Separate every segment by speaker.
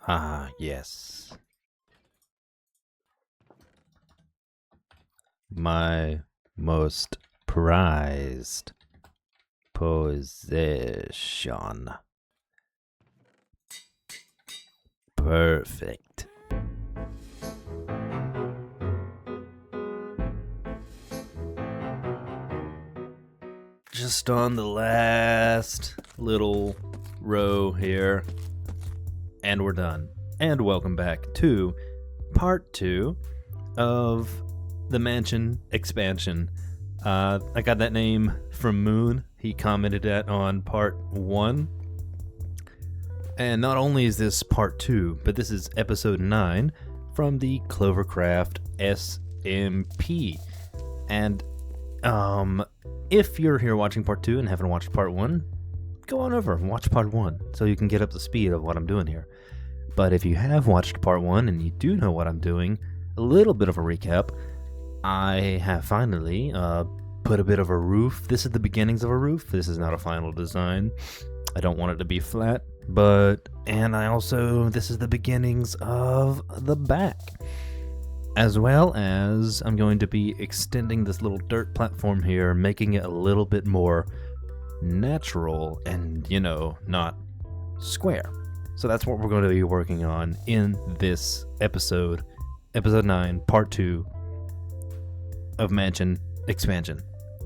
Speaker 1: Ah, yes. My most prized possession. Perfect. Just on the last little row here, and we're done. And welcome back to part 2 of the mansion expansion. I got that name from Moon. He commented that on part 1. And not only is this part 2, but this is episode 9 from the CloverCraft SMP. And if you're here watching part 2 and haven't watched part 1, go on over and watch part 1 so you can get up to speed of what I'm doing here. But if you have watched part 1 and you do know what I'm doing, a little bit of a recap. I have finally put a bit of a roof. This is the beginnings of a roof. This is not a final design. I don't want it to be flat, this is the beginnings of the back. As well as I'm going to be extending this little dirt platform here, making it a little bit more natural and, not square. So that's what we're going to be working on in this episode 9, part 2 of Mansion Expansion.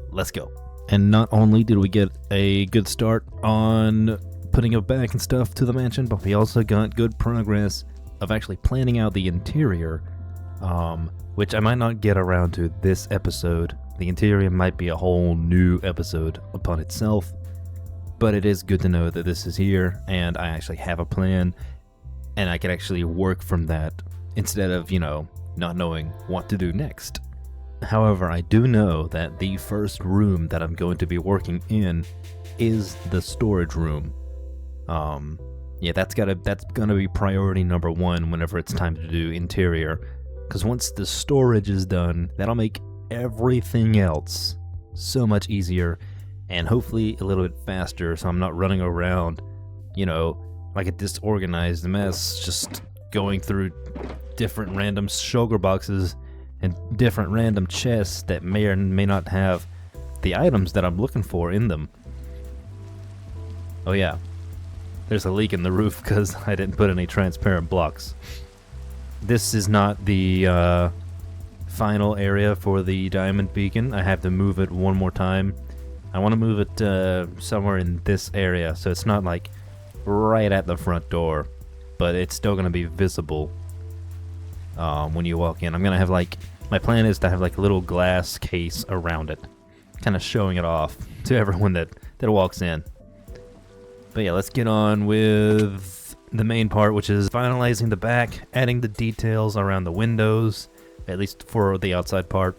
Speaker 1: Let's go. And not only did we get a good start on putting it back and stuff to the mansion, but we also got good progress of actually planning out the interior, which I might not get around to this episode. The interior might be a whole new episode upon itself, but it is good to know that this is here and I actually have a plan and I can actually work from that instead of, not knowing what to do next. However, I do know that the first room that I'm going to be working in is the storage room. That's gonna be priority number 1 whenever it's time to do interior. Because once the storage is done, that'll make everything else so much easier and hopefully a little bit faster, so I'm not running around, like a disorganized mess, just going through different random sugar boxes and different random chests that may or may not have the items that I'm looking for in them. Oh yeah, there's a leak in the roof because I didn't put any transparent blocks. This is not the final area for the diamond beacon. I have to move it one more time. I want to move it somewhere in this area, so it's not like right at the front door, but it's still going to be visible when you walk in. I'm going to have my plan is to have a little glass case around it, kind of showing it off to everyone that walks in. But yeah, let's get on with the main part, which is finalizing the back, adding the details around the windows, at least for the outside part,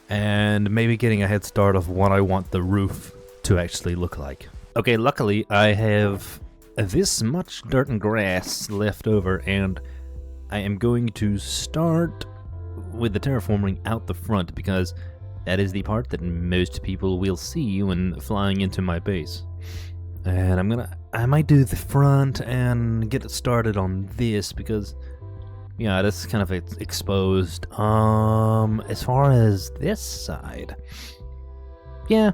Speaker 1: and maybe getting a head start of what I want the roof to actually look like. Okay, luckily I have this much dirt and grass left over, and I am going to start with the terraforming out the front because that is the part that most people will see when flying into my base. And I might do the front and get it started on this because, this is kind of exposed. As far as this side, I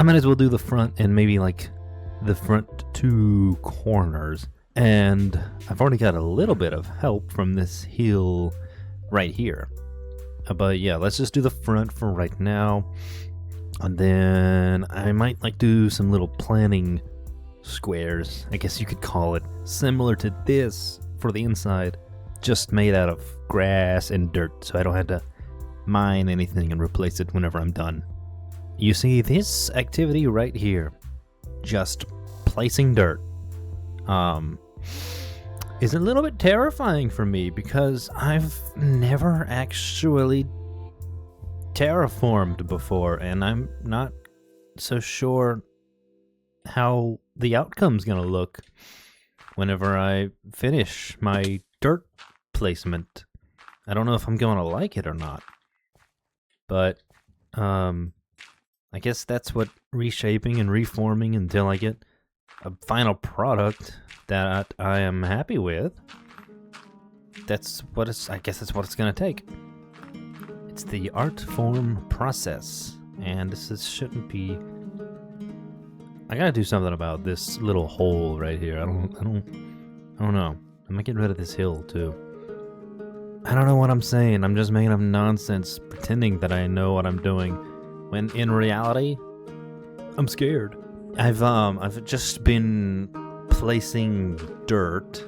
Speaker 1: might as well do the front and maybe the front 2 corners. And I've already got a little bit of help from this hill right here. But yeah, let's just do the front for right now. And then I might do some little planning squares, I guess you could call it, similar to this for the inside, just made out of grass and dirt, so I don't have to mine anything and replace it whenever I'm done. You see, this activity right here, just placing dirt, is a little bit terrifying for me because I've never actually terraformed before, and I'm not so sure how the outcome's gonna look whenever I finish my dirt placement. I don't know if I'm gonna like it or not, but I guess that's what reshaping and reforming until I get a final product that I am happy with. I guess that's what it's gonna take. It's the art form process, and shouldn't be. I gotta do something about this little hole right here. I don't know. I might get rid of this hill too. I don't know what I'm saying. I'm just making up nonsense, pretending that I know what I'm doing, when in reality, I'm scared. I've just been placing dirt,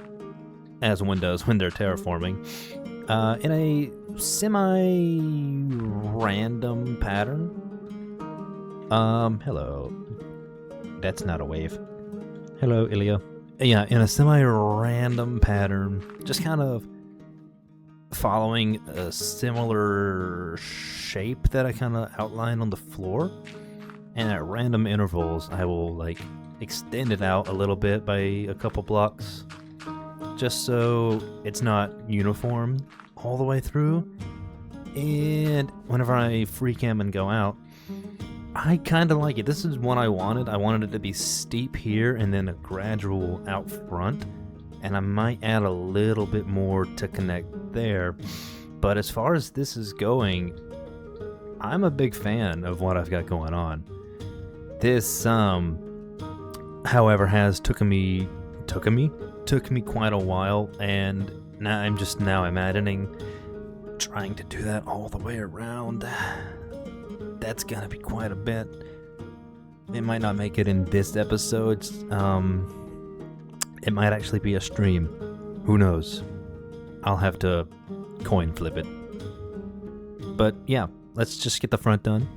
Speaker 1: as one does when they're terraforming, in a semi-random pattern. Hello. That's not a wave. Hello, Ilya. Yeah, in a semi-random pattern, just kind of following a similar shape that I kind of outlined on the floor. And at random intervals, I will like extend it out a little bit by a couple blocks, just so it's not uniform all the way through. And whenever I free cam and go out, I kind of like it. This is what I wanted. I wanted it to be steep here and then a gradual out front. And I might add a little bit more to connect there. But as far as this is going, I'm a big fan of what I've got going on. This, however, has took me quite a while, and now I'm imagining trying to do that all the way around. That's gonna be quite a bit. It might not make it in this episode. It might actually be a stream. Who knows? I'll have to coin flip it. But yeah, let's just get the front done.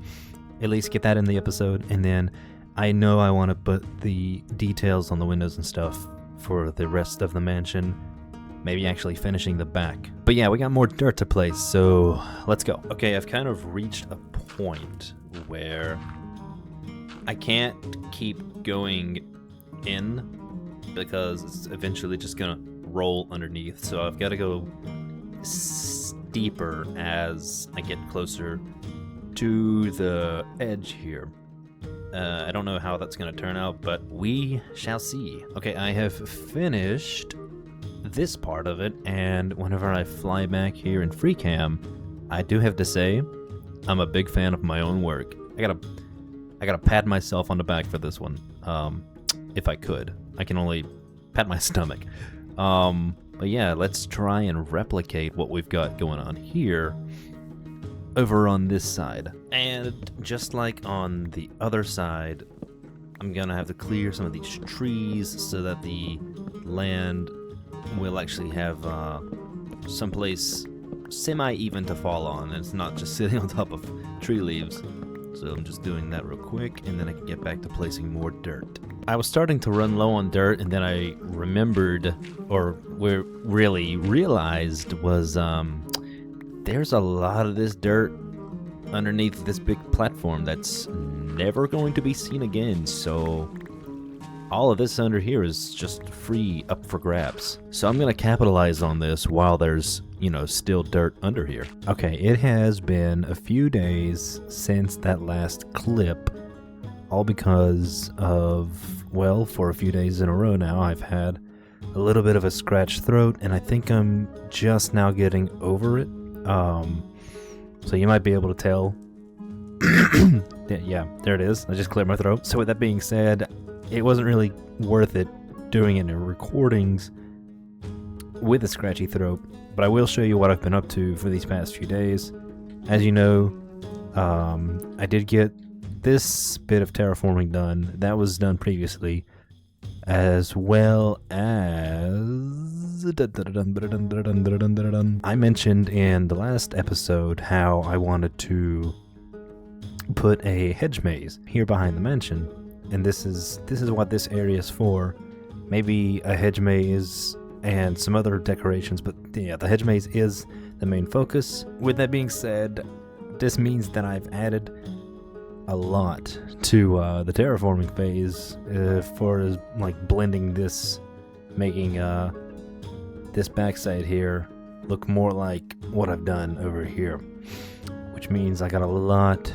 Speaker 1: At least get that in the episode, and then I know I want to put the details on the windows and stuff for the rest of the mansion. Maybe actually finishing the back. But yeah, we got more dirt to place, so let's go. Okay, I've kind of reached a point where I can't keep going in because it's eventually just gonna roll underneath. So I've got to go steeper as I get closer to the edge here. I don't know how that's going to turn out, but we shall see. Okay, I have finished this part of it, and whenever I fly back here in free cam, I do have to say I'm a big fan of my own work. I gotta pat myself on the back for this one. If I could. I can only pat my stomach. But yeah, let's try and replicate what we've got going on here over on this side. And just like on the other side, I'm gonna have to clear some of these trees so that the land will actually have someplace semi-even to fall on, and it's not just sitting on top of tree leaves. So I'm just doing that real quick, and then I can get back to placing more dirt. I was starting to run low on dirt, and then I remembered, or really realized, was there's a lot of this dirt underneath this big platform that's never going to be seen again, so all of this under here is just free, up for grabs. So I'm going to capitalize on this while there's, still dirt under here. Okay, it has been a few days since that last clip, all because of, well, for a few days in a row now, I've had a little bit of a scratched throat, and I think I'm just now getting over it. So you might be able to tell. Yeah, there it is. I just cleared my throat. So with that being said, it wasn't really worth it doing it in recordings with a scratchy throat, but I will show you what I've been up to for these past few days. As you know, I did get this bit of terraforming done. That was done previously, as well as I mentioned in the last episode how I wanted to put a hedge maze here behind the mansion, and this is what this area is for. Maybe a hedge maze and some other decorations, but yeah, the hedge maze is the main focus. With that being said, this means that I've added a lot to the terraforming phase for like blending this, making this backside here look more like what I've done over here, which means I got a lot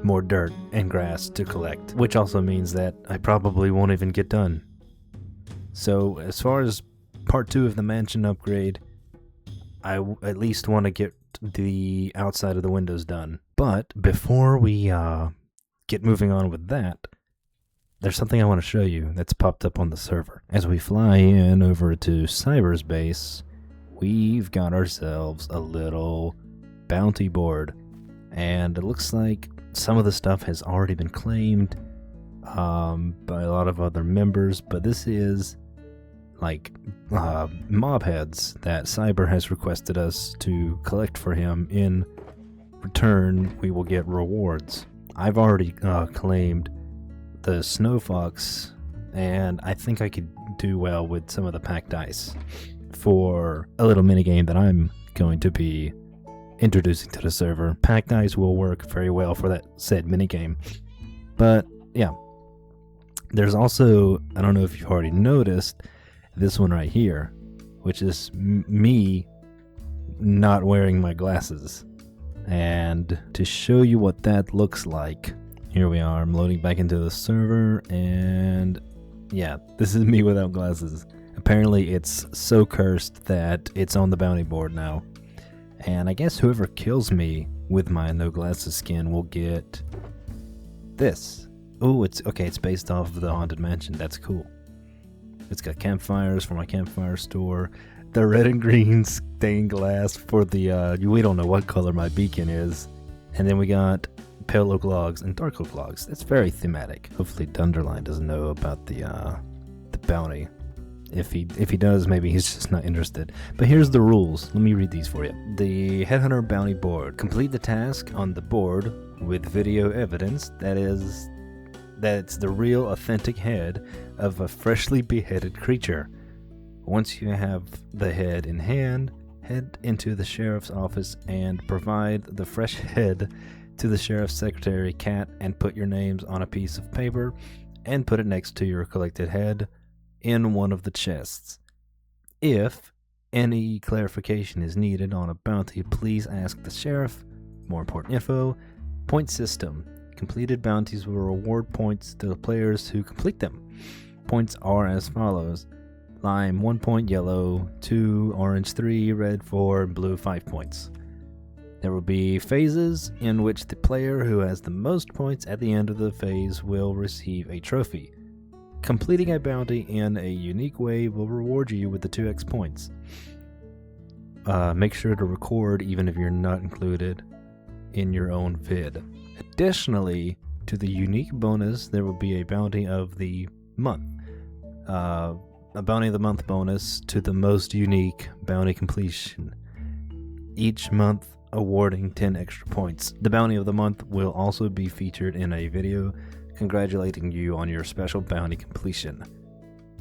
Speaker 1: more dirt and grass to collect, which also means that I probably won't even get done So as far as part 2 of the mansion upgrade, I at least want to get the outside of the windows done. But before we get moving on with that, there's something I want to show you that's popped up on the server. As we fly in over to Cyber's base, we've got ourselves a little bounty board. And it looks like some of the stuff has already been claimed by a lot of other members, but this is like mob heads that Cyber has requested us to collect for him. In return, we will get rewards. I've already claimed the Snow Fox, and I think I could do well with some of the packed ice for a little minigame that I'm going to be introducing to the server. Packed ice will work very well for that said minigame. But yeah, there's also, I don't know if you've already noticed, this one right here, which is me not wearing my glasses. And to show you what that looks like, here we are. I'm loading back into the server, and yeah, this is me without glasses. Apparently it's so cursed that it's on the bounty board now. And I guess whoever kills me with my no glasses skin will get this. Oh, it's okay, it's based off of the Haunted Mansion. That's cool. It's got campfires for my campfire store. The red and green stained glass for the, we don't know what color my beacon is. And then we got pale oak logs and dark oak logs. That's very thematic. Hopefully Dunderline doesn't know about the bounty. If he does, maybe he's just not interested. But here's the rules. Let me read these for you. The Headhunter Bounty Board. Complete the task on the board with video evidence that it's the real authentic head of a freshly beheaded creature. Once you have the head in hand, head into the sheriff's office and provide the fresh head to the sheriff's secretary, Kat, and put your names on a piece of paper and put it next to your collected head in one of the chests. If any clarification is needed on a bounty, please ask the sheriff. More important info, point system. Completed bounties will reward points to the players who complete them. Points are as follows: lime 1 point, yellow 2, orange 3, red 4, and blue 5 points. There will be phases in which the player who has the most points at the end of the phase will receive a trophy. Completing a bounty in a unique way will reward you with the 2x points. Make sure to record even if you're not included in your own vid. Additionally, to the unique bonus, there will be a bounty of the month. A bounty of the month bonus to the most unique bounty completion. Each month awarding 10 extra points. The bounty of the month will also be featured in a video congratulating you on your special bounty completion.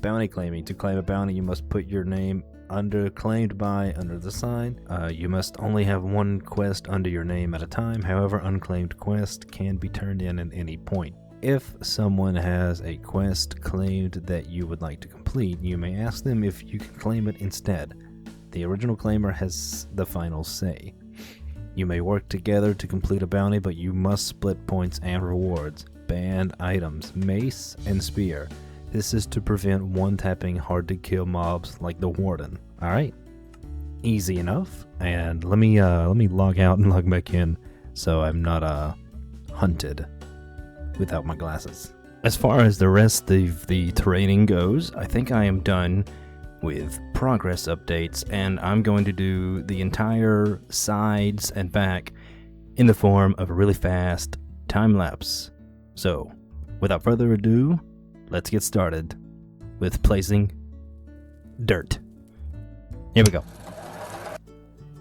Speaker 1: Bounty claiming. To claim a bounty, you must put your name under claimed by under the sign. You must only have one quest under your name at a time. However, unclaimed quest can be turned in at any point. If someone has a quest claimed that you would like to complete, you may ask them if you can claim it instead. The original claimer has the final say. You may work together to complete a bounty, but you must split points and rewards. Banned items, mace and spear. This is to prevent one-tapping hard-to-kill mobs like the Warden. Alright, easy enough. And let me log out and log back in so I'm not hunted without my glasses. As far as the rest of the terraining goes, I think I am done with progress updates, and I'm going to do the entire sides and back in the form of a really fast time lapse. So, without further ado, let's get started with placing dirt. Here we go.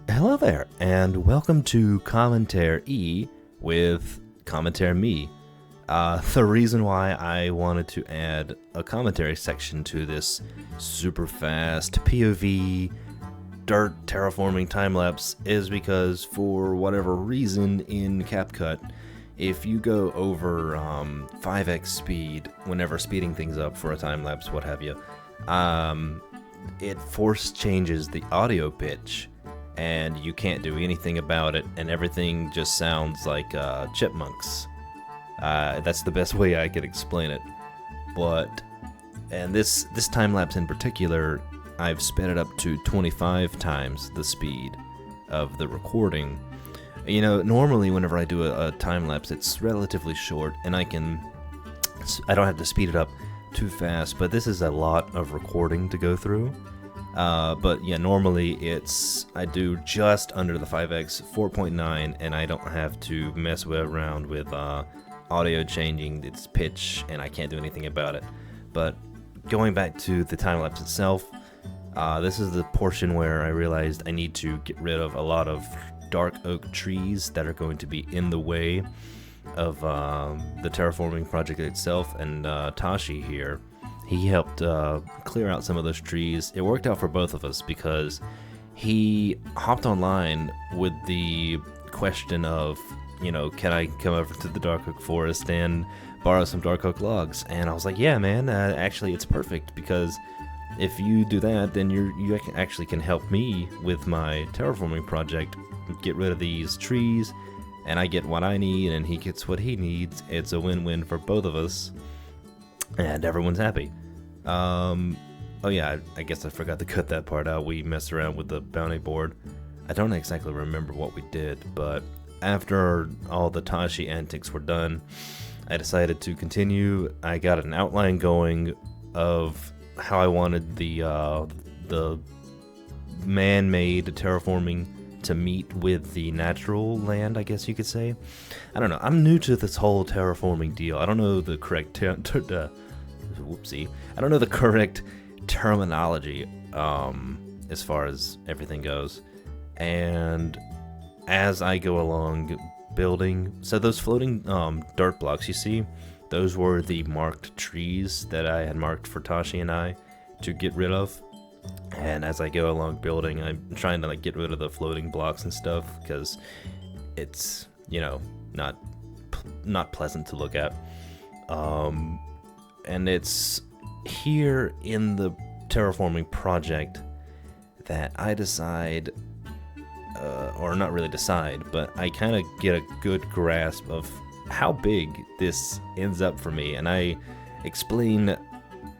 Speaker 1: Hello there, and welcome to Commentary E with Commentary Me. The reason why I wanted to add a commentary section to this super fast POV dirt terraforming time-lapse is because for whatever reason in CapCut, if you go over 5x speed, whenever speeding things up for a time-lapse, what have you, it force changes the audio pitch, and you can't do anything about it, and everything just sounds like chipmunks. That's the best way I could explain it. But And this time lapse in particular, I've sped it up to 25 times the speed of the recording. You know, normally whenever I do a time lapse, it's relatively short, and I don't have to speed it up too fast. But this is a lot of recording to go through. But yeah, normally I do just under the 5x 4.9, and I don't have to mess around with audio changing its pitch, and I can't do anything about it. But going back to the time lapse itself, this is the portion where I realized I need to get rid of a lot of dark oak trees that are going to be in the way of the terraforming project itself. And Tashi here, he helped clear out some of those trees. It worked out for both of us because he hopped online with the question of, you know, can I come over to the dark oak forest and borrow some dark oak logs? And I was like, yeah, man, actually it's perfect, because if you do that, then you actually can help me with my terraforming project, get rid of these trees, and I get what I need and he gets what he needs. It's a win-win for both of us, and everyone's happy. Oh yeah, I guess I forgot to cut that part out. We messed around with the bounty board. I don't exactly remember what we did, but after all the Tashi antics were done, I decided to continue. I got an outline going of how I wanted the man-made terraforming to meet with the natural land, I guess you could say. I don't know. I'm new to this whole terraforming deal. I don't know the correct whoopsie. I don't know the correct terminology as far as everything goes. And as I go along building, so those floating dirt blocks you see, those were the marked trees that I had marked for Tashi and I to get rid of. And as I go along building, I'm trying to like get rid of the floating blocks and stuff, because it's, you know, not pleasant to look at. And it's here in the terraforming project that I decide, or not really decide, but I kind of get a good grasp of how big this ends up for me. And I explain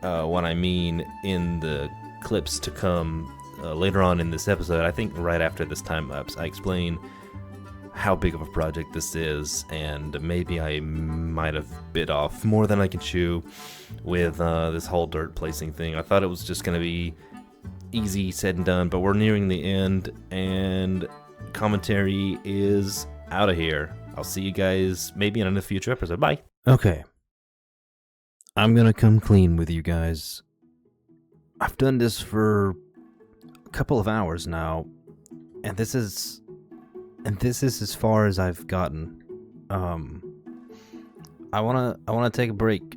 Speaker 1: what I mean in the clips to come later on in this episode. I think right after this time lapse, I explain how big of a project this is, and maybe I might have bit off more than I can chew with this whole dirt placing thing. I thought it was just going to be easy said and done, but we're nearing the end, and commentary is out of here. I'll see you guys maybe in a future episode. Bye. Okay. I'm going to come clean with you guys. I've done this for a couple of hours now, and this is as far as I've gotten. I wanna take a break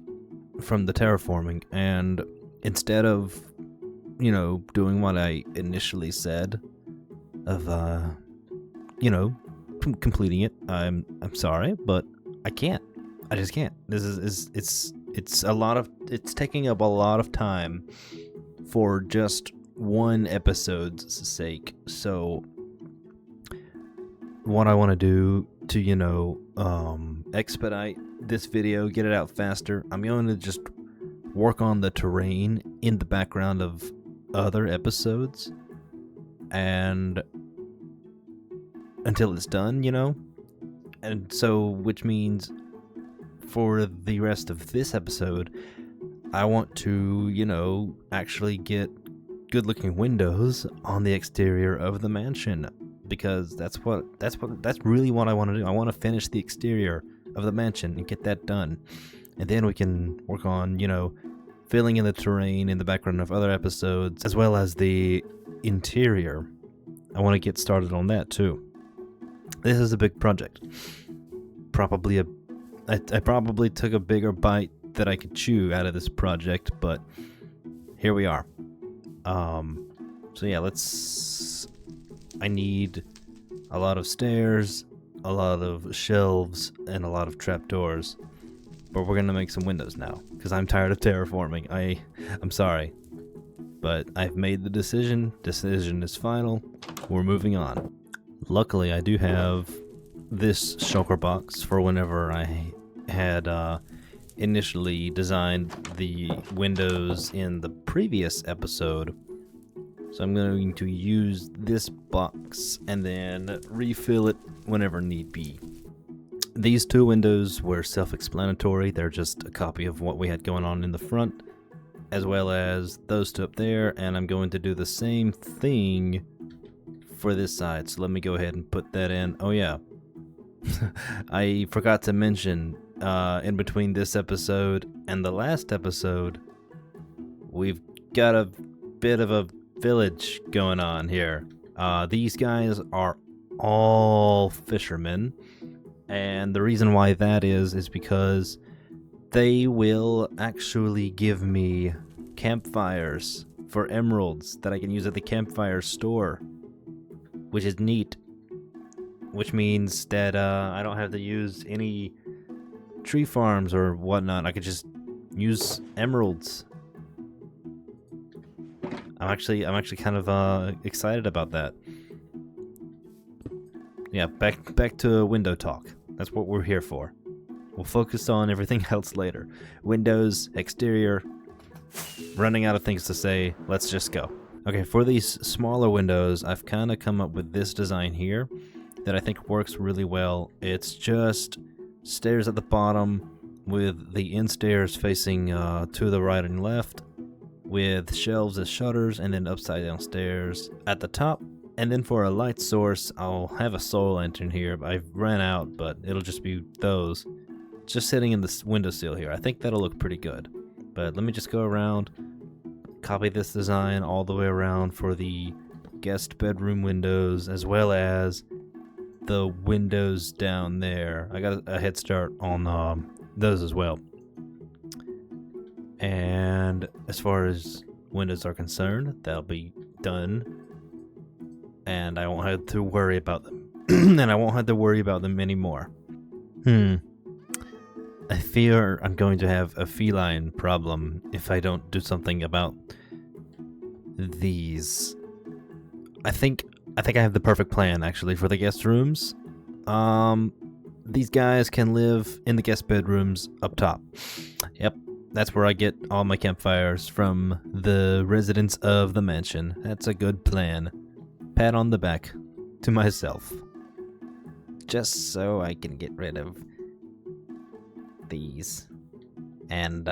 Speaker 1: from the terraforming, and instead of, you know, doing what I initially said of completing it, I'm sorry, but I can't. I just can't. This is it's taking up a lot of time for just one episode's sake. So what I want to do to, expedite this video, get it out faster, I'm going to just work on the terrain in the background of other episodes, and until it's done, and so, which means for the rest of this episode, I want to, actually get good looking windows on the exterior of the mansion, because that's really what I want to do. I want to finish the exterior of the mansion and get that done, and then we can work on, filling in the terrain in the background of other episodes, as well as the interior. I want to get started on that too. This is a big project. I probably took a bigger bite that I could chew out of this project, but here we are. So yeah, I need a lot of stairs, a lot of shelves, and a lot of trapdoors. But we're gonna make some windows now, because I'm tired of terraforming. I'm sorry, but I've made the decision. Decision is final. We're moving on. Luckily, I do have this shulker box for whenever I had initially designed the windows in the previous episode. So I'm going to use this box and then refill it whenever need be. These two windows were self-explanatory. They're just a copy of what we had going on in the front, as well as those two up there, and I'm going to do the same thing for this side. So let me go ahead and put that in. Oh yeah, I forgot to mention, in between this episode and the last episode, we've got a bit of a village going on here. These guys are all fishermen, and the reason why that is because they will actually give me campfires for emeralds that I can use at the campfire store, which is neat. Which means that I don't have to use any tree farms or whatnot. I could just use emeralds. I'm actually kind of excited about that. Yeah, back to window talk. That's what we're here for. We'll focus on everything else later. Windows, exterior. Running out of things to say. Let's just go. Okay, for these smaller windows, I've kind of come up with this design here that I think works really well. It's just stairs at the bottom with the end stairs facing to the right and left, with shelves as shutters, and then upside down stairs at the top. And then for a light source, I'll have a soul lantern here. I ran out, but it'll just be those just sitting in the windowsill here. I think that'll look pretty good. But let me just go around, copy this design all the way around for the guest bedroom windows, as well as the windows down there. I got a head start on those as well. And as far as windows are concerned, that'll be done. And I won't have to worry about them. And I won't have to worry about them anymore. I fear I'm going to have a feline problem if I don't do something about these. I think I have the perfect plan, actually, for the guest rooms. These guys can live in the guest bedrooms up top. Yep, that's where I get all my campfires from the residents of the mansion. That's a good plan. Pat on the back to myself. Just so I can get rid of these and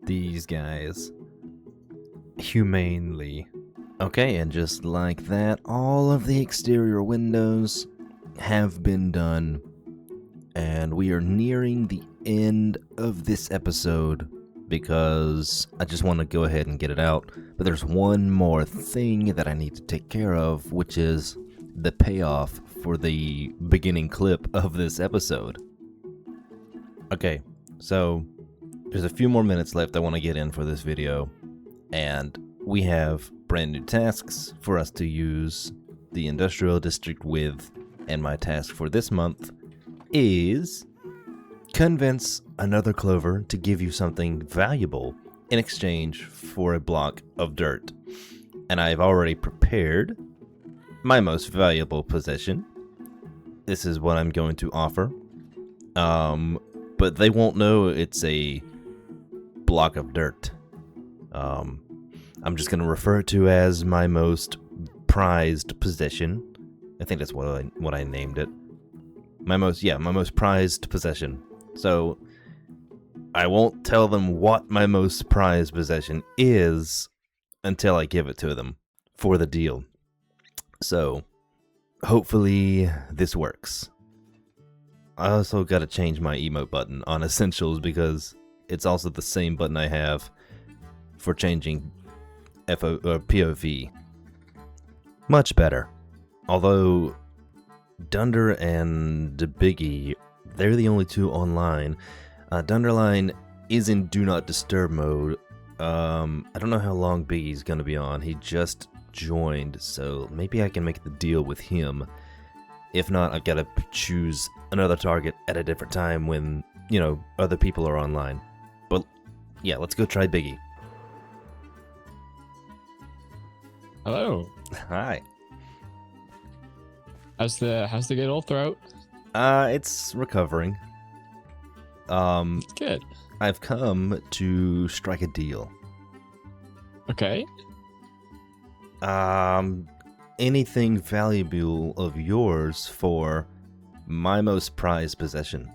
Speaker 1: these guys humanely. Okay, and just like that, all of the exterior windows have been done, and we are nearing the end of this episode because I just want to go ahead and get it out. But there's one more thing that I need to take care of, which is the payoff for the beginning clip of this episode. Okay, so there's a few more minutes left I want to get in for this video, and we have brand new tasks for us to use the industrial district with, and my task for this month is convince another Clover to give you something valuable in exchange for a block of dirt. And I've already prepared my most valuable possession. This is what I'm going to offer. But they won't know it's a block of dirt. I'm just going to refer to as my most prized possession. I think that's what I named it. My most prized possession. So I won't tell them what my most prized possession is until I give it to them for the deal. So hopefully this works. I also got to change my emote button on Essentials because it's also the same button I have for changing POV. Much better. Although Dunder and Biggie, they're the only two online. Dunderline is in Do Not Disturb mode. I don't know how long Biggie's gonna be on. He just joined, so maybe I can make the deal with him. If not, I've got to choose another target at a different time when, other people are online. But yeah, let's go try Biggie.
Speaker 2: Hello.
Speaker 1: Hi.
Speaker 2: How's the good old throat?
Speaker 1: It's recovering.
Speaker 2: Good.
Speaker 1: I've come to strike a deal.
Speaker 2: Okay.
Speaker 1: Anything valuable of yours for my most prized possession.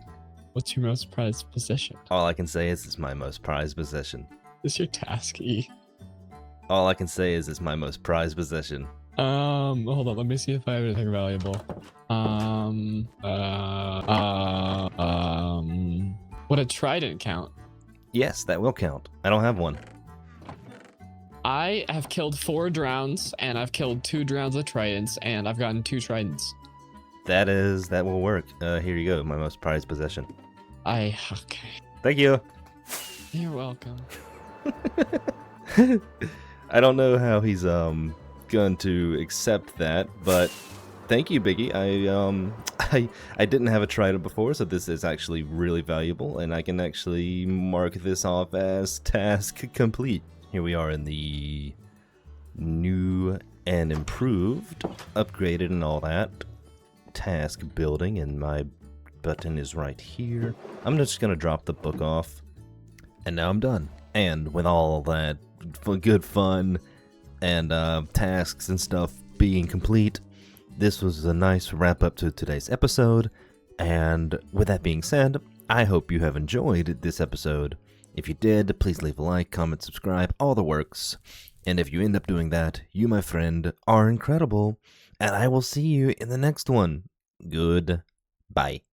Speaker 2: What's your most prized possession?
Speaker 1: All I can say is it's my most prized possession.
Speaker 2: Is your task E?
Speaker 1: All I can say is it's my most prized possession.
Speaker 2: Hold on. Let me see if I have anything valuable. Would a trident count?
Speaker 1: Yes, that will count. I don't have one.
Speaker 2: I have killed 4 drowns, and I've killed 2 drowns with tridents, and I've gotten 2 tridents.
Speaker 1: That will work. Here you go, my most prized possession.
Speaker 2: Okay.
Speaker 1: Thank you.
Speaker 2: You're welcome.
Speaker 1: I don't know how he's going to accept that, but thank you, Biggie. I didn't have a trident before, so this is actually really valuable, and I can actually mark this off as task complete. Here we are in the new and improved, upgraded and all that task building, and my button is right here. I'm just gonna drop the book off, and now I'm done. And with all that good fun and tasks and stuff being complete, this was a nice wrap up to today's episode. And with that being said, I hope you have enjoyed this episode. If you did, please leave a like, comment, subscribe, all the works. And if you end up doing that, you, my friend, are incredible. And I will see you in the next one. Goodbye.